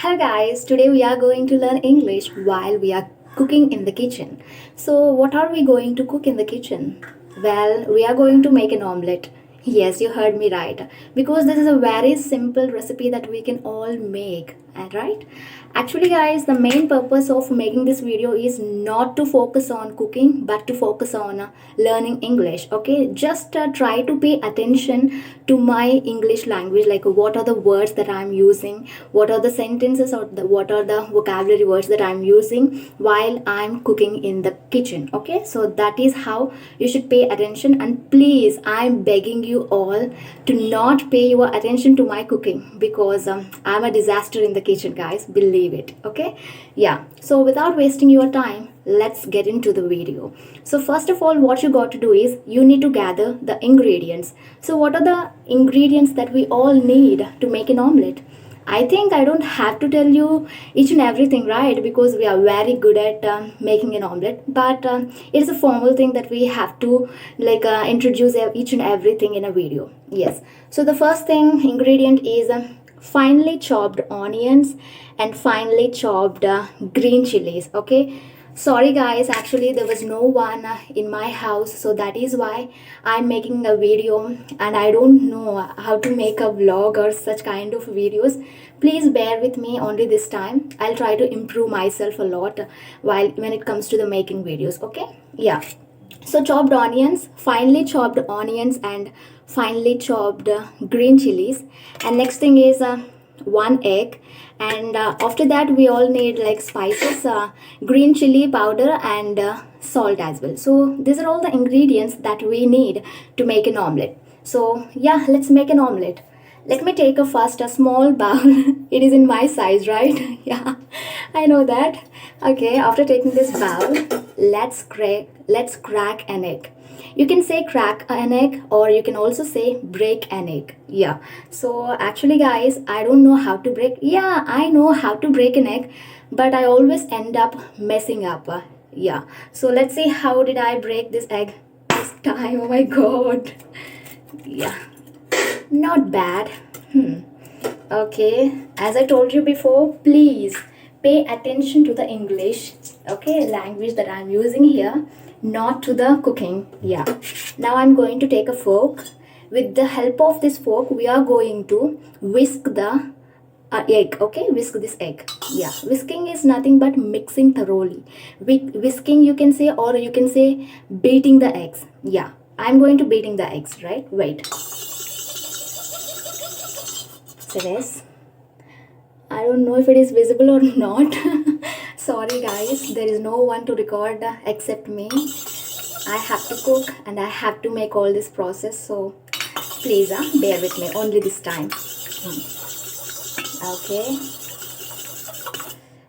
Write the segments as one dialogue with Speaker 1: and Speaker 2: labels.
Speaker 1: Hello guys, today we are going to learn English while we are cooking in the kitchen. So, what are we going to cook in the kitchen? Well, we are going to make an omelette. Yes, you heard me right. Because this is a very simple recipe that we can all make, right? Actually, guys, the main purpose of making this video is not to focus on cooking but to focus on learning English. Okay, just try to pay attention to my English language, like what are the words that I'm using, what are the sentences, or what are the vocabulary words that I'm using while I'm cooking in the kitchen. Okay, so that is how you should pay attention, and please, I'm begging you all to not pay your attention to my cooking because I'm a disaster in the kitchen, guys, believe it. Okay, yeah, so without wasting your time, let's get into the video. So first of all, what you got to do is you need to gather the ingredients. So what are the ingredients that we all need to make an omelette? I think I don't have to tell you each and everything, right? Because we are very good at making an omelette. But it is a formal thing that we have to introduce each and everything in a video. Yes. So the first thing ingredient is finely chopped onions and finely chopped green chilies. Okay. Sorry guys, actually there was no one in my house, so that is why I'm making a video and I don't know how to make a vlog or such kind of videos. Please bear with me only this time. I'll try to improve myself a lot while when it comes to the making videos. Okay, yeah. So chopped onions, finely chopped onions and finely chopped green chilies. And next thing is one egg. And after that we all need like spices, green chili powder and salt as well. So these are all the ingredients that we need to make an omelette. So yeah, let's make an omelette. Let me take a small bowl. It is in my size, right? Yeah, I know that. Okay, after taking this bowl, let's crack an egg. You can say crack an egg or you can also say break an egg. Yeah. So actually guys, I don't know how to break. Yeah, I know how to break an egg, but I always end up messing up. Yeah. So let's see how did I break this egg this time. Oh my god. Yeah. Not bad. Okay, as I told you before, please pay attention to the English, okay, language that I'm using here, not to the cooking. Yeah. Now I'm going to take a fork. With the help of this fork, we are going to whisk the egg. Okay, whisk this egg. Yeah, whisking is nothing but mixing thoroughly. Whisking you can say, or you can say beating the eggs. Yeah, I'm going to beating the eggs, right? Wait. So this, I don't know if it is visible or not. Sorry guys, there is no one to record except me. I have to cook and I have to make all this process, so please bear with me only this time. Okay,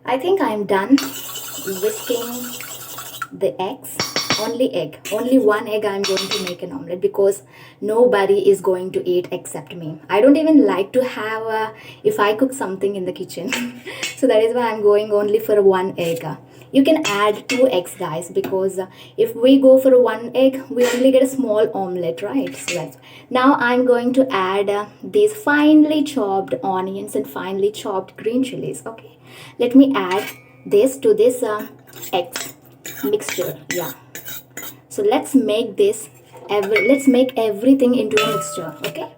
Speaker 1: I think I'm done whisking the eggs. Only one egg I'm going to make an omelette because nobody is going to eat except me. I don't even like to have if I cook something in the kitchen. So that is why I'm going only for one egg. You can add two eggs guys, because if we go for one egg we only get a small omelette, right? So that's, now I'm going to add these finely chopped onions and finely chopped green chilies. Okay, let me add this to this eggs mixture. Yeah, so let's make this let's make everything into a mixture. Okay,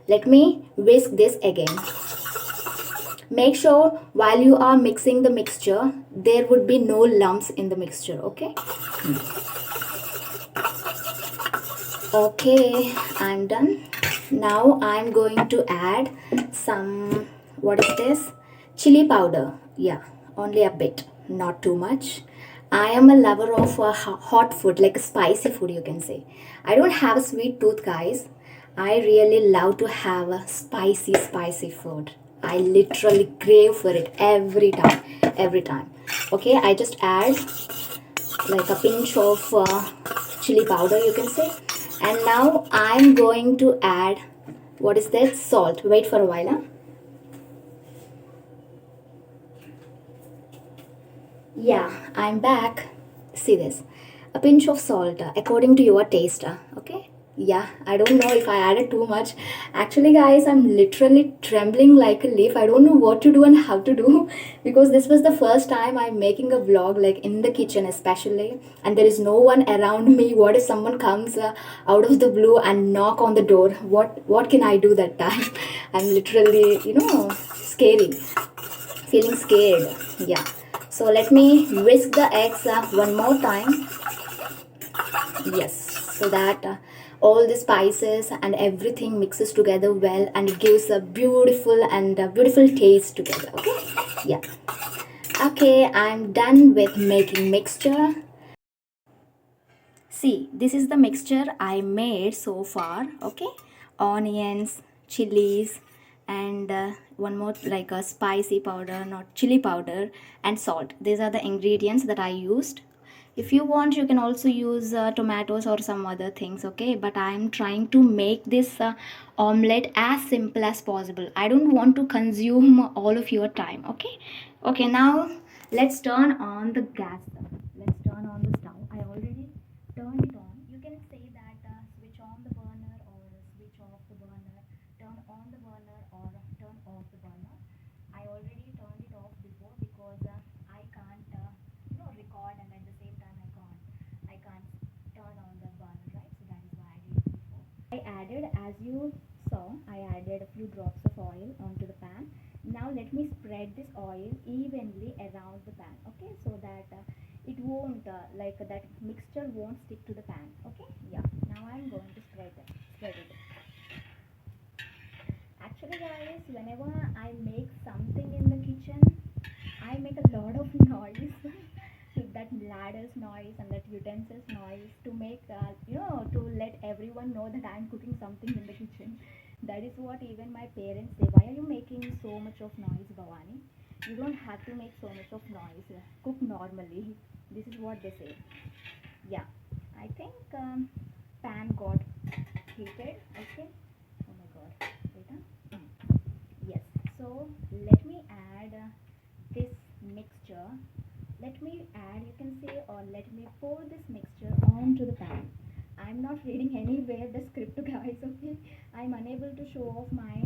Speaker 1: let me whisk this again. Make sure while you are mixing the mixture there would be no lumps in the mixture. Okay, okay, I'm done. Now I'm going to add some, what is this, chili powder. Yeah, only a bit, not too much. I am a lover of hot food, like spicy food, you can say. I don't have a sweet tooth, guys. I really love to have a spicy food. I literally crave for it every time, every time. Okay, I just add like a pinch of chili powder, you can say. And now I'm going to add, what is that, salt. Wait for a while. Yeah, I'm back. See this, a pinch of salt according to your taste. Okay, Yeah, I don't know if I added too much. Actually, guys, I'm literally trembling like a leaf. I don't know what to do and how to do because this was the first time I'm making a vlog, like in the kitchen, especially, and there is no one around me. What if someone comes out of the blue and knock on the door? What can I do that time? I'm literally, scary, feeling scared. Yeah. So let me whisk the eggs one more time. Yes, so that all the spices and everything mixes together well and it gives a beautiful and beautiful taste together. Okay, yeah. Okay, I'm done with making mixture. See, this is the mixture I made so far. Okay, onions, chilies, and one more like a spicy powder, not chili powder, and salt. These are the ingredients that I used. If you want, you can also use tomatoes or some other things. Okay, but I'm trying to make this omelette as simple as possible. I don't want to consume all of your time. Okay, okay. Now let's turn on the gas. Let's turn on the stove. I already turn it on. You can say that switch on the burner or switch off the burner, turn on the burner or turn off the burner. I already turned it off before because I can't record and at the same time I can't turn on the burner, right? So that is why I did it before. I added, as you saw, I added a few drops of oil onto the pan. Now let me spread this oil evenly around the pan, okay, so that it won't like that mixture won't stick to the pan. Okay, yeah. Now I'm going to spread it. Actually, guys, whenever I make something in the kitchen, I make a lot of noise. That ladders noise and that utensils noise to make to let everyone know that I'm cooking something in the kitchen. That is what even my parents say. Why are you making so much of noise, Bhavani? You don't have to make so much of noise. Cook normally. This is what they say. Yeah, I think pan got heated. Okay. Oh my god. Wait. Yes. So let me add this mixture. Let me add, you can say, or let me pour this mixture onto the pan. I'm not reading anywhere the script, guys. Okay. I'm unable to show off my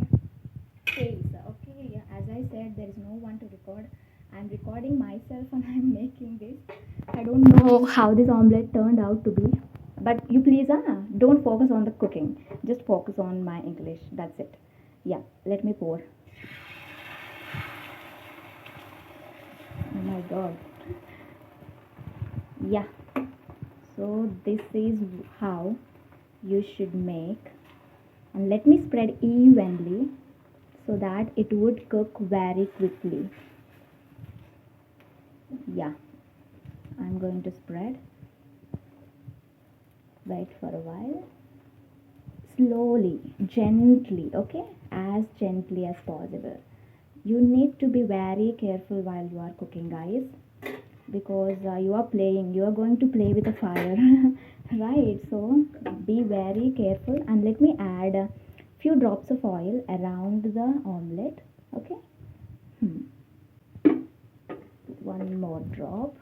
Speaker 1: face. Okay. As I said, there is no one to record. I'm recording myself and I'm making this. I don't know how this omelette turned out to be. But you please don't focus on the cooking. Just focus on my English. That's it. Yeah, let me pour. Oh my god. Yeah. So this is how you should make. And let me spread evenly so that it would cook very quickly. Yeah. I'm going to spread. Wait for a while. Slowly, gently, okay? As gently as possible. You need to be very careful while you are cooking, guys, because you are going to play with the fire. Right? So be very careful and let me add a few drops of oil around the omelette. Okay. One more drop.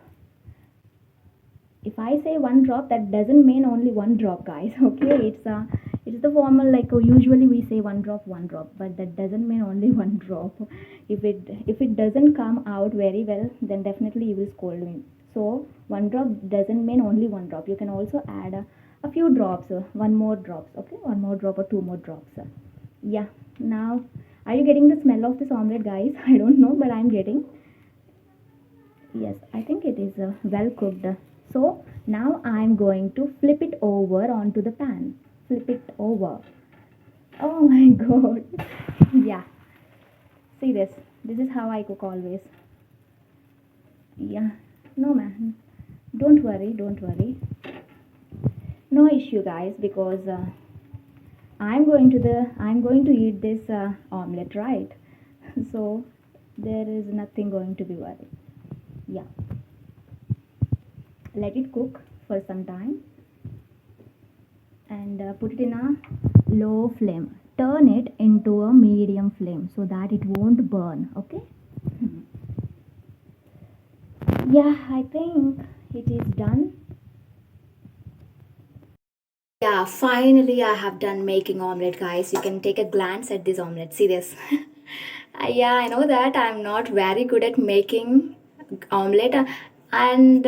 Speaker 1: If I say one drop, that doesn't mean only one drop, guys. Okay, it's the formal, like usually we say one drop, but that doesn't mean only one drop. If it doesn't come out very well, then definitely you will scold me. So one drop doesn't mean only one drop. You can also add a few drops, one more drops. Okay, one more drop or two more drops. Yeah. Now, are you getting the smell of this omelette, guys? I don't know, but I'm getting. Yes, I think it is well cooked. So now I'm going to flip it over onto the pan. Flip it over. Oh my god. Yeah. See this. This is how I cook always. Yeah. No man. Don't worry. Don't worry. No issue, guys, because I'm going to eat this omelette, right? So there is nothing going to be worried. Yeah. Let it cook for some time and put it in a low flame. Turn it into a medium flame so that it won't burn. Okay. Yeah, I think it is done. Yeah, finally I have done making omelette, guys. You can take a glance at this omelette. See this. Yeah, I know that I'm not very good at making omelette, and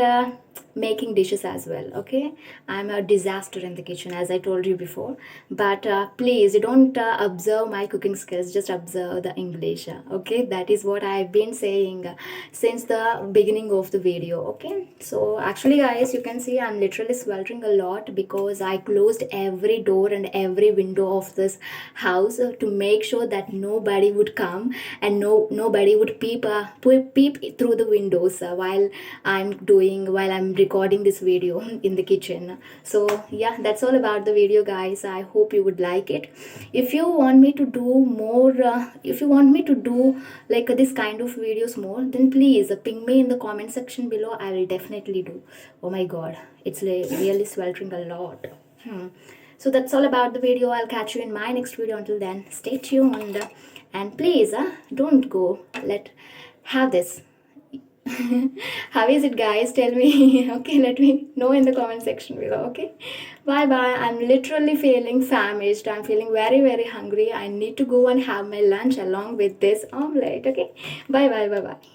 Speaker 1: making dishes as well. Okay, I'm a disaster in the kitchen, as I told you before. But please don't observe my cooking skills, just observe the English. Okay, that is what I've been saying since the beginning of the video. Okay, so actually, guys, you can see I'm literally sweltering a lot because I closed every door and every window of this house to make sure that nobody would come and nobody would peep through the windows while I'm recording this video in the kitchen. So yeah, that's all about the video, guys. I hope you would like it. If you want me to do more, if you want me to do like this kind of videos more, then please ping me in the comment section below. I will definitely do. Oh my god, it's really sweltering a lot. So that's all about the video. I'll catch you in my next video. Until then, stay tuned, and please don't go. Let have this. How is it, guys? Tell me. Okay, let me know in the comment section below. Okay, bye bye. I'm literally feeling famished. I'm feeling very, very hungry. I need to go and have my lunch along with this omelette. Okay, bye bye. Bye bye.